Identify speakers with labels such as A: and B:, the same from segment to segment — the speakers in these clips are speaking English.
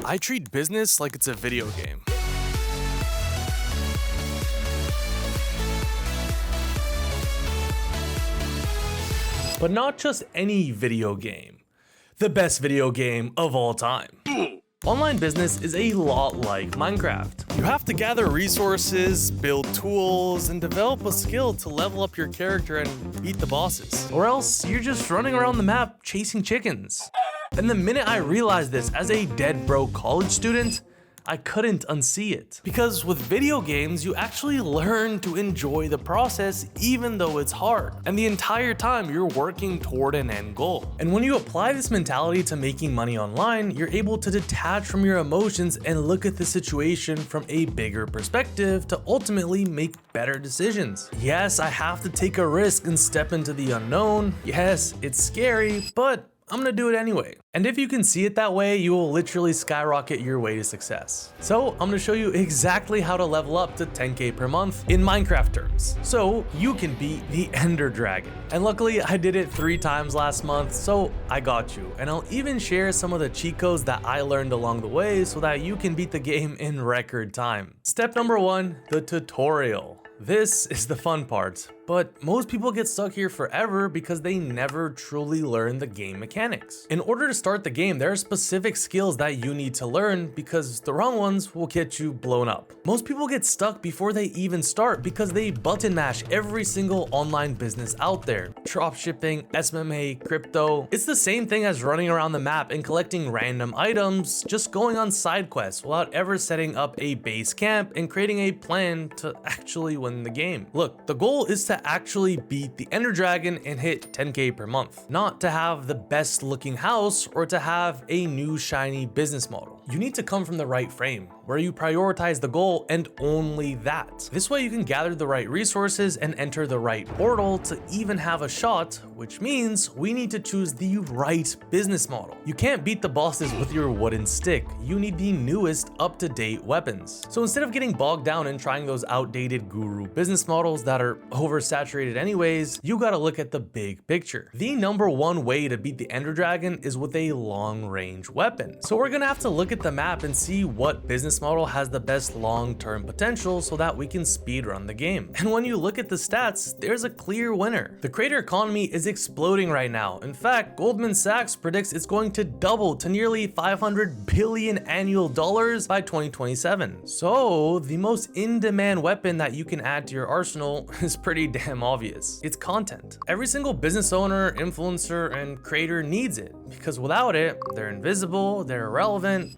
A: I treat business like it's a video game. But not just any video game. The best video game of all time. Online business is a lot like Minecraft. You have to gather resources, build tools, and develop a skill to level up your character and beat the bosses. Or else you're just running around the map chasing chickens. And the minute I realized this as a dead broke college student, I couldn't unsee it. Because with video games, you actually learn to enjoy the process even though it's hard. And the entire time you're working toward an end goal. And when you apply this mentality to making money online, you're able to detach from your emotions and look at the situation from a bigger perspective to ultimately make better decisions. Yes, I have to take a risk and step into the unknown. Yes, it's scary, but I'm gonna do it anyway. And if you can see it that way, you will literally skyrocket your way to success. So I'm gonna show you exactly how to level up to 10K per month in Minecraft terms, so you can beat the Ender Dragon. And luckily I did it 3 times last month, so I got you. And I'll even share some of the cheat codes that I learned along the way so that you can beat the game in record time. Step number 1, the tutorial. This is the fun part, but most people get stuck here forever because they never truly learn the game mechanics. In order to start the game, there are specific skills that you need to learn because the wrong ones will get you blown up. Most people get stuck before they even start because they button mash every single online business out there. Dropshipping, SMMA, crypto. It's the same thing as running around the map and collecting random items, just going on side quests without ever setting up a base camp and creating a plan to actually win the game. Look, the goal is to actually beat the Ender Dragon and hit 10K per month, not to have the best looking house or to have a new shiny business model. You need to come from the right frame, where you prioritize the goal and only that. This way you can gather the right resources and enter the right portal to even have a shot, which means we need to choose the right business model. You can't beat the bosses with your wooden stick. You need the newest up-to-date weapons. So instead of getting bogged down in trying those outdated guru business models that are oversaturated anyways, you gotta look at the big picture. The number one way to beat the Ender Dragon is with a long-range weapon. So we're gonna have to look at the map and see what business model has the best long-term potential so that we can speedrun the game. And when you look at the stats, there's a clear winner. The creator economy is exploding right now. In fact, Goldman Sachs predicts it's going to double to nearly $500 billion annual dollars by 2027. So the most in-demand weapon that you can add to your arsenal is pretty damn obvious. It's content. Every single business owner, influencer, and creator needs it because without it, they're invisible, they're irrelevant,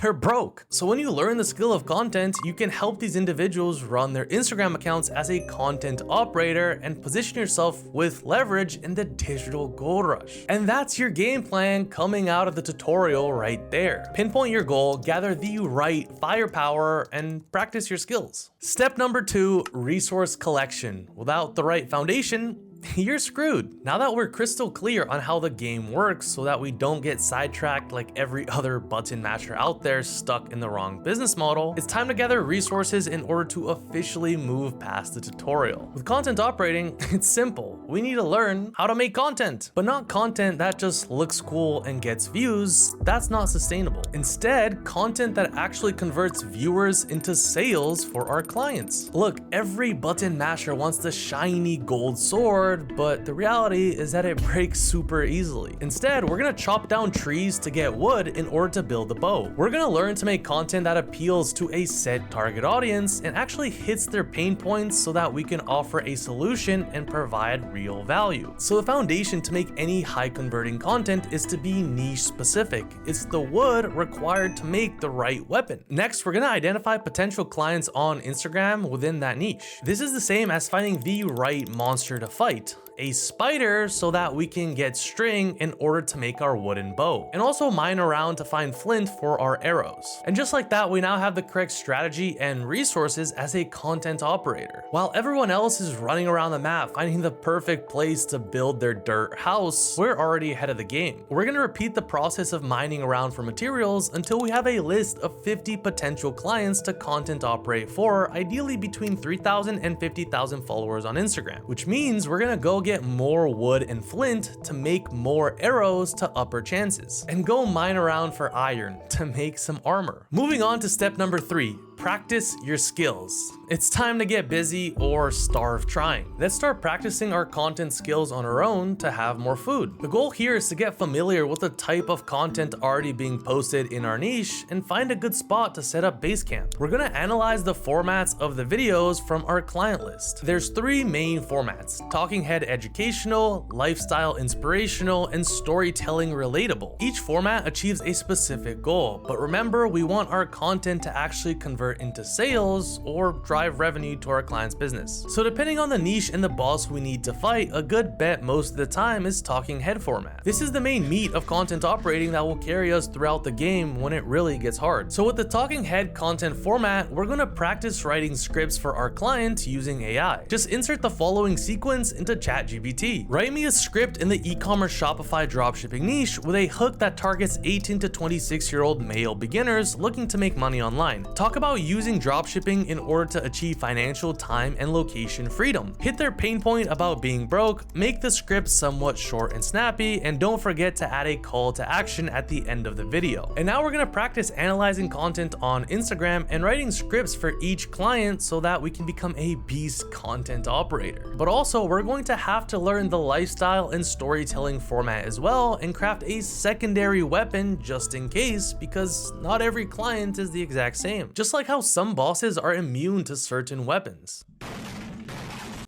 A: they're broke. So when you learn the skill of content, you can help these individuals run their Instagram accounts as a content operator and position yourself with leverage in the digital gold rush. And that's your game plan coming out of the tutorial right there. Pinpoint your goal, gather the right firepower, and practice your skills. Step number 2, resource collection. Without the right foundation, you're screwed. Now that we're crystal clear on how the game works so that we don't get sidetracked like every other button masher out there stuck in the wrong business model, it's time to gather resources in order to officially move past the tutorial. With content operating, it's simple. We need to learn how to make content, but not content that just looks cool and gets views. That's not sustainable. Instead, content that actually converts viewers into sales for our clients. Look, every button masher wants the shiny gold sword, but the reality is that it breaks super easily. Instead, we're gonna chop down trees to get wood in order to build a bow. We're gonna learn to make content that appeals to a set target audience and actually hits their pain points so that we can offer a solution and provide real value. So the foundation to make any high converting content is to be niche specific. It's the wood required to make the right weapon. Next, we're gonna identify potential clients on Instagram within that niche. This is the same as finding the right monster to fight. A spider so that we can get string in order to make our wooden bow, and also mine around to find flint for our arrows. And just like that, we now have the correct strategy and resources as a content operator. While everyone else is running around the map finding the perfect place to build their dirt house, we're already ahead of the game. We're gonna repeat the process of mining around for materials until we have a list of 50 potential clients to content operate for, ideally between 3,000 and 50,000 followers on Instagram, which means we're gonna go get more wood and flint to make more arrows to up our chances, and go mine around for iron to make some armor. Moving on to step number 3. Practice your skills. It's time to get busy or starve trying. Let's start practicing our content skills on our own to have more food. The goal here is to get familiar with the type of content already being posted in our niche and find a good spot to set up base camp. We're gonna analyze the formats of the videos from our client list. There's 3 main formats: talking head educational, lifestyle inspirational, and storytelling relatable. Each format achieves a specific goal, but remember, we want our content to actually convert into sales or drive revenue to our client's business. So depending on the niche and the boss we need to fight, a good bet most of the time is talking head format. This is the main meat of content operating that will carry us throughout the game when it really gets hard. So with the talking head content format, we're gonna practice writing scripts for our client using AI. Just insert the following sequence into ChatGPT. Write me a script in the e-commerce Shopify dropshipping niche with a hook that targets 18 to 26-year-old male beginners looking to make money online. Talk about using dropshipping in order to achieve financial, time, and location freedom. Hit their pain point about being broke, make the script somewhat short and snappy, and don't forget to add a call to action at the end of the video. And now we're gonna practice analyzing content on Instagram and writing scripts for each client so that we can become a beast content operator. But also, we're going to have to learn the lifestyle and storytelling format as well and craft a secondary weapon just in case, because not every client is the exact same. Just like how some bosses are immune to certain weapons.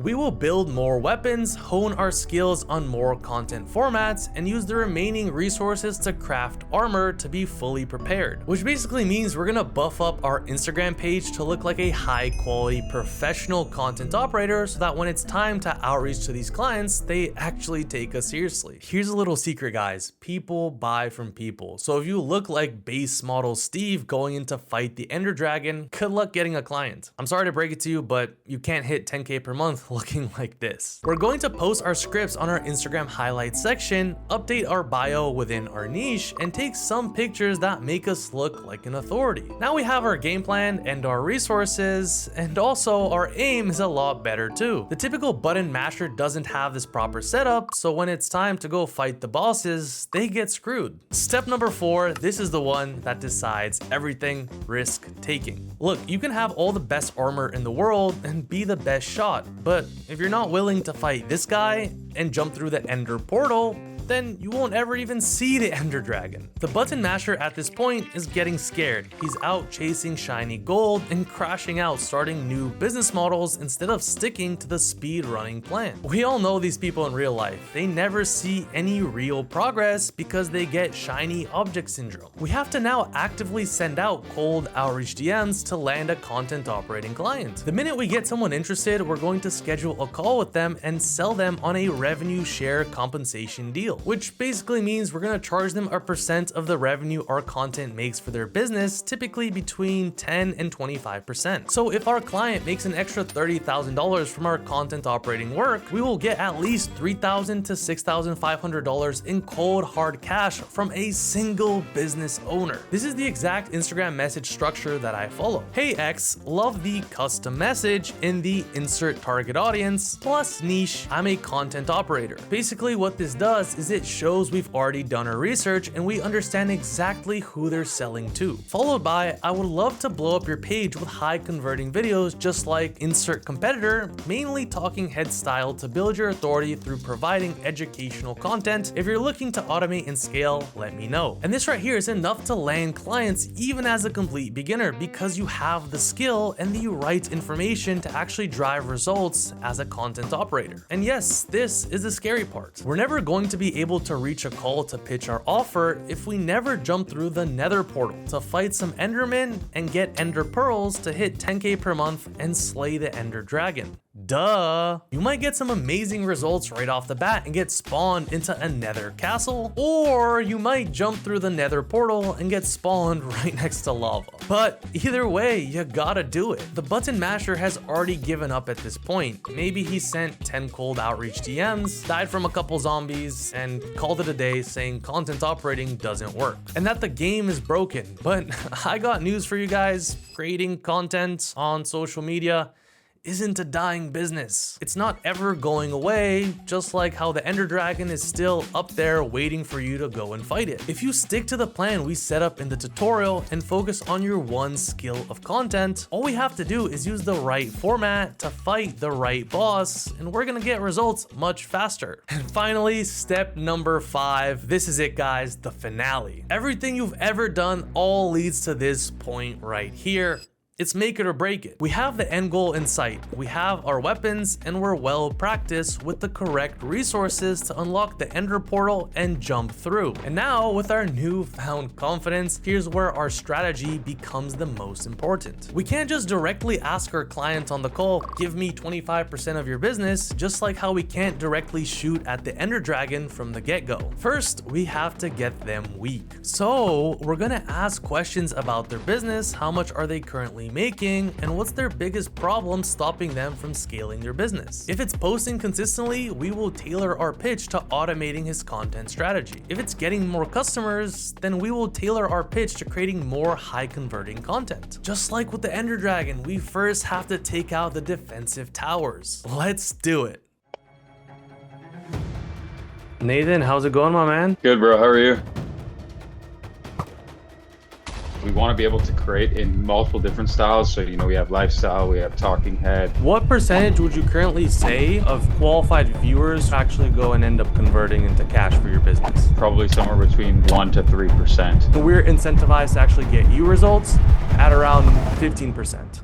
A: We will build more weapons, hone our skills on more content formats, and use the remaining resources to craft armor to be fully prepared. Which basically means we're gonna buff up our Instagram page to look like a high quality professional content operator so that when it's time to outreach to these clients, they actually take us seriously. Here's a little secret, guys. People buy from people. So if you look like base model Steve going in to fight the Ender Dragon, good luck getting a client. I'm sorry to break it to you, but you can't hit 10K per month looking like this. We're going to post our scripts on our Instagram highlights section, update our bio within our niche, and take some pictures that make us look like an authority. Now we have our game plan and our resources, and also our aim is a lot better too. The typical button masher doesn't have this proper setup, so when it's time to go fight the bosses, they get screwed. Step number 4, this is the one that decides everything: risk taking. Look, you can have all the best armor in the world and be the best shot, but if you're not willing to fight this guy and jump through the Ender portal, then you won't ever even see the Ender Dragon. The button masher at this point is getting scared. He's out chasing shiny gold and crashing out starting new business models instead of sticking to the speed running plan. We all know these people in real life. They never see any real progress because they get shiny object syndrome. We have to now actively send out cold outreach DMs to land a content operating client. The minute we get someone interested, we're going to schedule a call with them and sell them on a revenue share compensation deal, which basically means we're gonna charge them a percent of the revenue our content makes for their business, typically between 10 and 25%. So if our client makes an extra $30,000 from our content operating work, we will get at least $3,000 to $6,500 in cold hard cash from a single business owner. This is the exact Instagram message structure that I follow. Hey X, love the custom message in the insert target audience plus niche, I'm a content operator. Basically what this does is it shows we've already done our research and we understand exactly who they're selling to. Followed by, I would love to blow up your page with high converting videos just like insert competitor, mainly talking head style to build your authority through providing educational content. If you're looking to automate and scale, let me know. And this right here is enough to land clients even as a complete beginner because you have the skill and the right information to actually drive results as a content operator. And yes, this is the scary part. We're never going to be able to reach a call to pitch our offer if we never jump through the Nether portal to fight some Endermen and get Ender Pearls to hit 10K per month and slay the Ender Dragon. Duh. You might get some amazing results right off the bat and get spawned into a Nether castle, or you might jump through the Nether portal and get spawned right next to lava. But either way, you gotta do it. The button masher has already given up at this point. Maybe he sent 10 cold outreach DMs, died from a couple zombies, and called it a day saying content operating doesn't work and that the game is broken. But I got news for you guys. Creating content on social media isn't a dying business. It's not ever going away, just like how the Ender Dragon is still up there waiting for you to go and fight it. If you stick to the plan we set up in the tutorial and focus on your one skill of content, all we have to do is use the right format to fight the right boss, and we're gonna get results much faster. And finally, step number 5. This is it, guys, the finale. Everything you've ever done all leads to this point right here. It's make it or break it. We have the end goal in sight, we have our weapons, and we're well practiced with the correct resources to unlock the Ender portal and jump through. And now, with our newfound confidence, here's where our strategy becomes the most important. We can't just directly ask our client on the call, give me 25% of your business, just like how we can't directly shoot at the Ender Dragon from the get-go. First, we have to get them weak. So we're gonna ask questions about their business, how much are they currently making, and what's their biggest problem stopping them from scaling their business. If it's posting consistently, we will tailor our pitch to automating his content strategy. If it's getting more customers, then we will tailor our pitch to creating more high converting content. Just like with the Ender Dragon, we first have to take out the defensive towers. Let's do it. Nathan, how's it going, my man?
B: Good, bro. How are you? We want to be able to create in multiple different styles. So, we have lifestyle, we have talking head.
A: What percentage would you currently say of qualified viewers actually go and end up converting into cash for your business?
B: Probably somewhere between 1 to 3%.
A: We're incentivized to actually get you results at around 15%.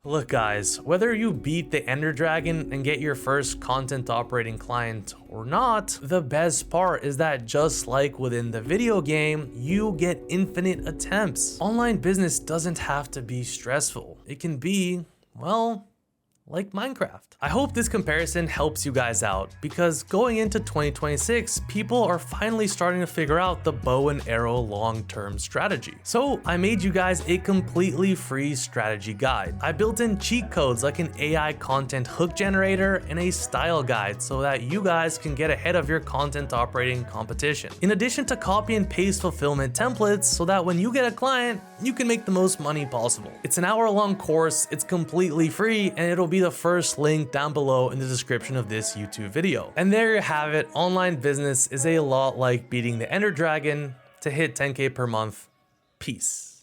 A: Look, guys, whether you beat the Ender Dragon and get your first content operating client or not, the best part is that just like within the video game, you get infinite attempts. Online business doesn't have to be stressful. It can be, well, like Minecraft. I hope this comparison helps you guys out, because going into 2026, people are finally starting to figure out the bow and arrow long-term strategy. So I made you guys a completely free strategy guide. I built in cheat codes like an AI content hook generator and a style guide so that you guys can get ahead of your content operating competition. In addition to copy and paste fulfillment templates so that when you get a client, you can make the most money possible. It's an hour-long course, it's completely free, and it'll be the first link down below in the description of this YouTube video. And there you have it. Online business is a lot like beating the Ender Dragon to hit 10K per month. Peace.